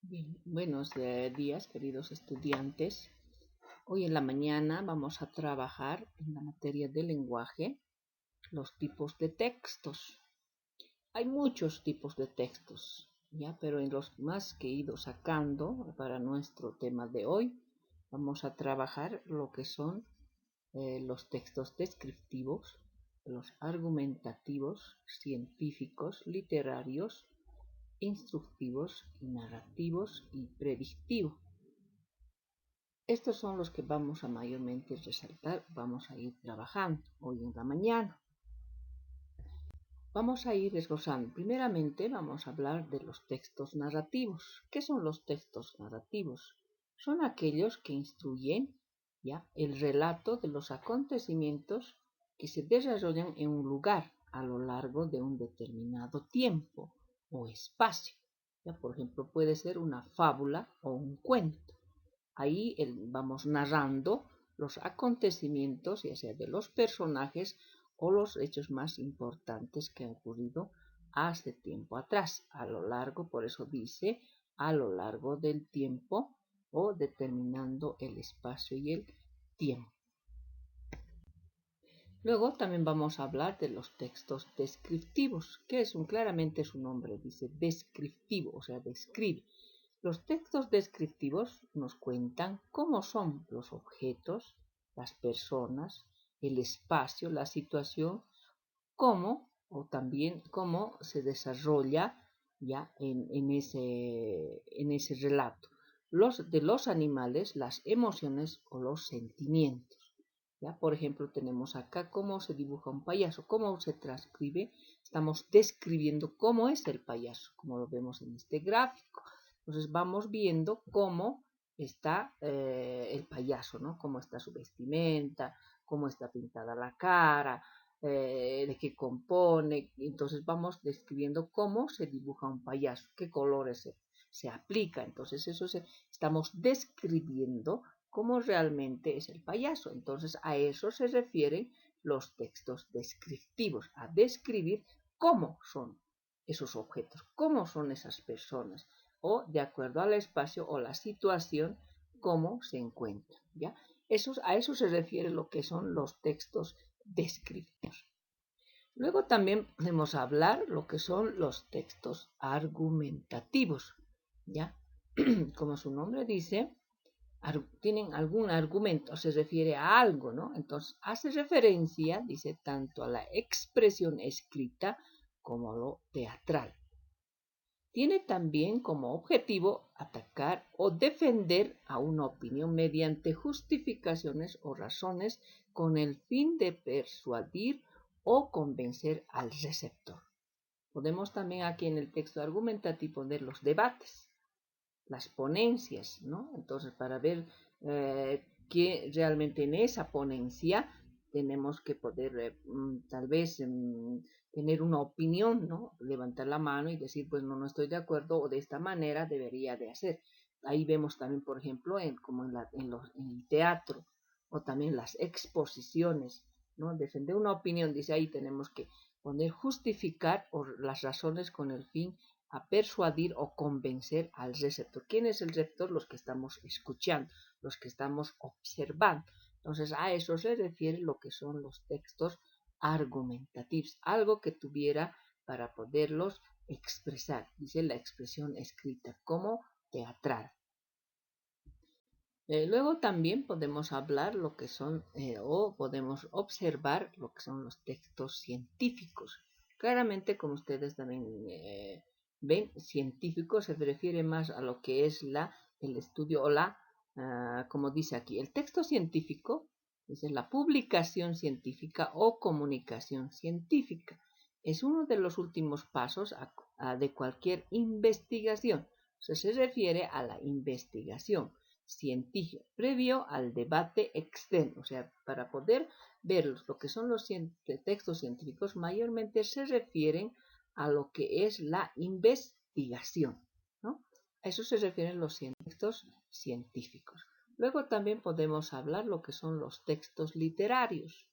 Bien, buenos días, queridos estudiantes. Hoy en la mañana vamos a trabajar en la materia de lenguaje, los tipos de textos. Hay muchos tipos de textos, ¿ya? Pero en los más que he ido sacando para nuestro tema de hoy, vamos a trabajar lo que son los textos descriptivos, los argumentativos, científicos, literarios, instructivos, narrativos y predictivos. Estos son los que vamos a mayormente resaltar, vamos a ir trabajando hoy en la mañana. Vamos a ir desglosando. Primeramente vamos a hablar de los textos narrativos. ¿Qué son los textos narrativos? Son aquellos que instruyen ya el relato de los acontecimientos que se desarrollan en un lugar a lo largo de un determinado tiempo o espacio. Ya, por ejemplo, puede ser una fábula o un cuento. Ahí vamos narrando los acontecimientos, ya sea de los personajes o los hechos más importantes que han ocurrido hace tiempo atrás, a lo largo, por eso dice, a lo largo del tiempo o determinando el espacio y el tiempo. Luego también vamos a hablar de los textos descriptivos, que claramente su nombre dice descriptivo, o sea, describe. Los textos descriptivos nos cuentan cómo son los objetos, las personas, el espacio, la situación, cómo o también cómo se desarrolla ya en ese relato. De los animales, las emociones o los sentimientos. ¿Ya? Por ejemplo, tenemos acá cómo se dibuja un payaso, cómo se transcribe. Estamos describiendo cómo es el payaso, como lo vemos en este gráfico. Entonces vamos viendo cómo está el payaso, ¿no? Cómo está su vestimenta, cómo está pintada la cara, de qué compone. Entonces vamos describiendo cómo se dibuja un payaso, qué colores se aplica. Entonces estamos describiendo cómo realmente es el payaso. Entonces a eso se refieren los textos descriptivos, a describir cómo son esos objetos, cómo son esas personas, o de acuerdo al espacio o la situación, cómo se encuentran, ¿ya? A eso se refiere lo que son los textos descriptivos. Luego también podemos hablar lo que son los textos argumentativos, ¿ya? Como su nombre dice, tienen algún argumento, se refiere a algo, ¿no? Entonces hace referencia, dice, tanto a la expresión escrita como a lo teatral. Tiene también como objetivo atacar o defender a una opinión mediante justificaciones o razones con el fin de persuadir o convencer al receptor. Podemos también aquí en el texto argumentativo poner los debates, las ponencias, ¿no? Entonces, para ver que realmente en esa ponencia tenemos que poder tal vez tener una opinión, ¿no? Levantar la mano y decir, pues no estoy de acuerdo o de esta manera debería de hacer. Ahí vemos también, por ejemplo, como en el teatro o también las exposiciones, ¿no? Defender una opinión, dice ahí tenemos que poner justificar las razones con el fin a persuadir o convencer al receptor. ¿Quién es el receptor? Los que estamos escuchando, los que estamos observando. Entonces a eso se refiere lo que son los textos argumentativos, algo que tuviera para poderlos expresar, dice la expresión escrita, como teatral. Luego también podemos hablar lo que son o podemos observar lo que son los textos científicos. Claramente, como ustedes también ven, científico se refiere más a lo que es el estudio o como dice aquí, el texto científico es la publicación científica o comunicación científica. Es uno de los últimos pasos de cualquier investigación. O sea, se refiere a la investigación científico previo al debate externo, o sea, para poder ver lo que son los textos científicos, mayormente se refieren a lo que es la investigación, ¿no? A eso se refieren los textos científicos. Luego también podemos hablar lo que son los textos literarios.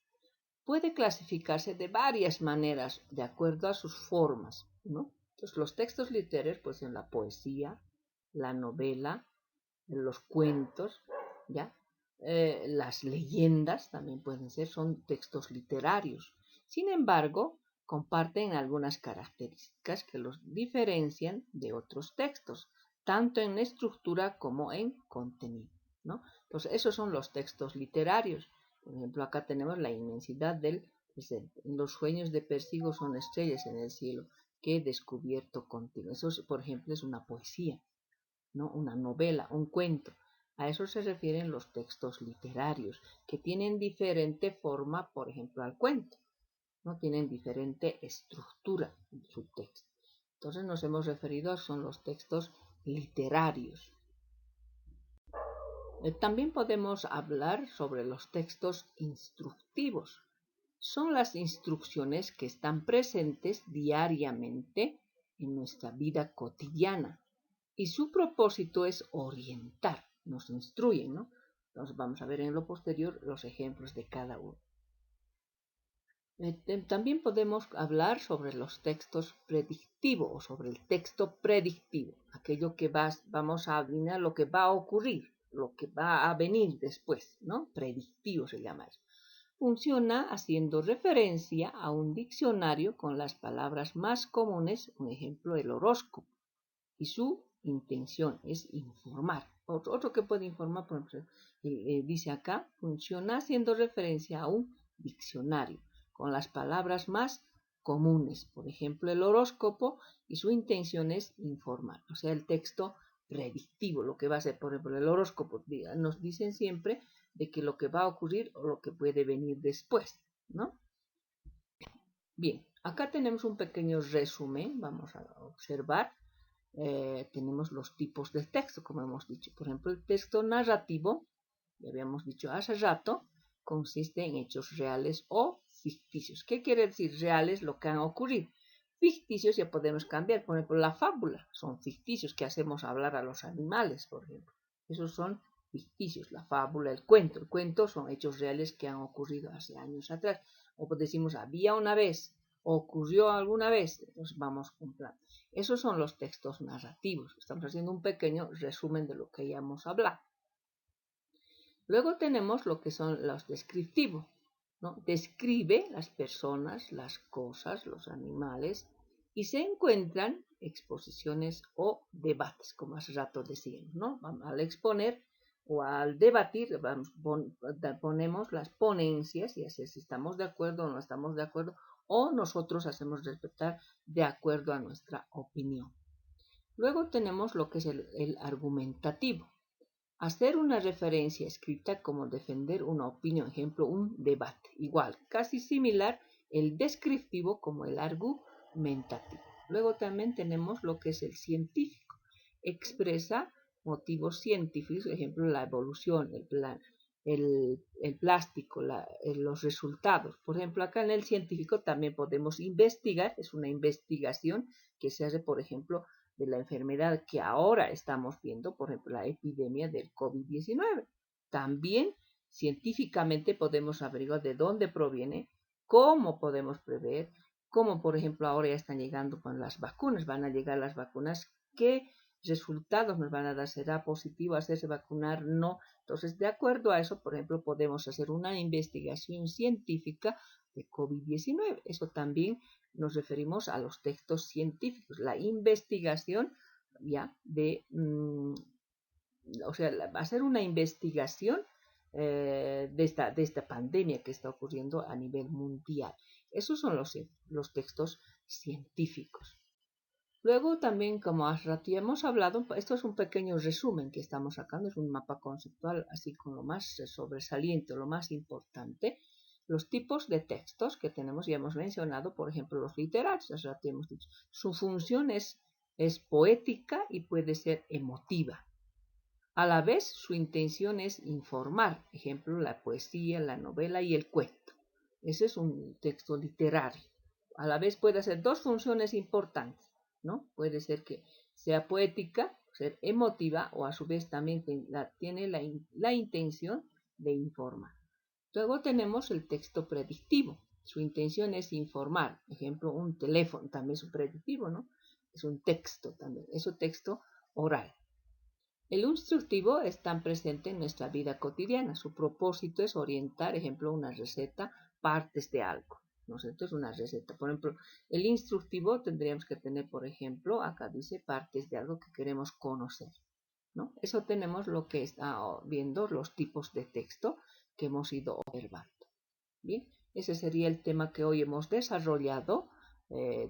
Puede clasificarse de varias maneras de acuerdo a sus formas, ¿no? Entonces, los textos literarios, pues en la poesía, la novela, los cuentos, ¿ya? Las leyendas también pueden ser, son textos literarios. Sin embargo, comparten algunas características que los diferencian de otros textos, tanto en estructura como en contenido, ¿no? Entonces, esos son los textos literarios. Por ejemplo, acá tenemos la inmensidad del presente. Los sueños de persigo son estrellas en el cielo que he descubierto contigo. Eso, por ejemplo, es una poesía, ¿no? Una novela, un cuento. A eso se refieren los textos literarios, que tienen diferente forma, por ejemplo, al cuento, ¿no? Tienen diferente estructura en su texto. Entonces nos hemos referido a son los textos literarios. También podemos hablar sobre los textos instructivos. Son las instrucciones que están presentes diariamente en nuestra vida cotidiana y su propósito es orientar, nos instruyen, ¿no? Entonces vamos a ver en lo posterior los ejemplos de cada uno. También podemos hablar sobre los textos predictivos o sobre el texto predictivo, aquello que vamos a adivinar lo que va a ocurrir, lo que va a venir después, ¿no? Predictivo se llama eso. Funciona haciendo referencia a un diccionario con las palabras más comunes, un ejemplo, el horóscopo, y su intención es informar. Otro que puede informar, por ejemplo, dice acá, funciona haciendo referencia a un diccionario con las palabras más comunes, por ejemplo, el horóscopo, y su intención es informar, o sea, el texto predictivo, lo que va a ser, por ejemplo, el horóscopo, nos dicen siempre de que lo que va a ocurrir o lo que puede venir después, ¿no? Bien, acá tenemos un pequeño resumen, vamos a observar. Tenemos los tipos de texto, como hemos dicho. Por ejemplo, el texto narrativo, ya habíamos dicho hace rato, consiste en hechos reales o ficticios. ¿Qué quiere decir reales? Lo que han ocurrido. Ficticios ya podemos cambiar. Por ejemplo, la fábula son ficticios que hacemos hablar a los animales, por ejemplo. Esos son ficticios. La fábula, el cuento. El cuento son hechos reales que han ocurrido hace años atrás. O decimos, había una vez, ocurrió alguna vez. Entonces vamos comprando. Esos son los textos narrativos. Estamos haciendo un pequeño resumen de lo que ya hemos hablado. Luego tenemos lo que son los descriptivos, ¿no? Describe las personas, las cosas, los animales y se encuentran exposiciones o debates, como hace rato decíamos, ¿no? Al exponer o al debatir, ponemos las ponencias y así si estamos de acuerdo o no estamos de acuerdo, o nosotros hacemos respetar de acuerdo a nuestra opinión. Luego tenemos lo que es el argumentativo. Hacer una referencia escrita como defender una opinión, ejemplo, un debate. Igual, casi similar el descriptivo como el argumentativo. Luego también tenemos lo que es el científico. Expresa motivos científicos, ejemplo, la evolución, el plástico, los resultados. Por ejemplo, acá en el científico también podemos investigar, es una investigación que se hace, por ejemplo, de la enfermedad que ahora estamos viendo, por ejemplo, la epidemia del COVID-19. También científicamente podemos averiguar de dónde proviene, cómo podemos prever, cómo, por ejemplo, ahora ya están llegando con las vacunas, van a llegar las vacunas, qué resultados nos van a dar, será positivo hacerse vacunar, no. Entonces, de acuerdo a eso, por ejemplo, podemos hacer una investigación científica de COVID-19. Eso también nos referimos a los textos científicos, la investigación ya de, o sea, hacer una investigación de esta pandemia que está ocurriendo a nivel mundial. Esos son los textos científicos. Luego también, como hace rato ya hemos hablado, esto es un pequeño resumen que estamos sacando, es un mapa conceptual así con lo más sobresaliente, lo más importante. Los tipos de textos que tenemos, ya hemos mencionado, por ejemplo, los literarios, hace rato hemos dicho, su función es poética y puede ser emotiva. A la vez, su intención es informar, ejemplo, la poesía, la novela y el cuento. Ese es un texto literario. A la vez puede hacer dos funciones importantes, ¿no? Puede ser que sea poética, ser emotiva o a su vez también tiene la intención de informar. Luego tenemos el texto predictivo. Su intención es informar. Ejemplo, un teléfono también es un predictivo, ¿no? Es un texto también. Es un texto oral. El instructivo es tan presente en nuestra vida cotidiana. Su propósito es orientar, ejemplo, una receta, partes de algo. ¿No es cierto? Es una receta. Por ejemplo, el instructivo tendríamos que tener, por ejemplo, acá dice partes de algo que queremos conocer, ¿no? Eso tenemos lo que está viendo, los tipos de texto que hemos ido observando. Bien, ese sería el tema que hoy hemos desarrollado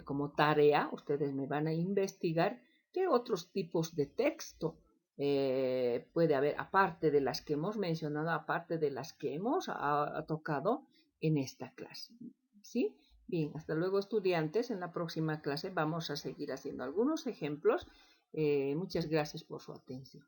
como tarea. Ustedes me van a investigar qué otros tipos de texto puede haber, aparte de las que hemos mencionado, aparte de las que hemos tocado en esta clase. ¿Sí? Bien, hasta luego, estudiantes. En la próxima clase vamos a seguir haciendo algunos ejemplos. Muchas gracias por su atención.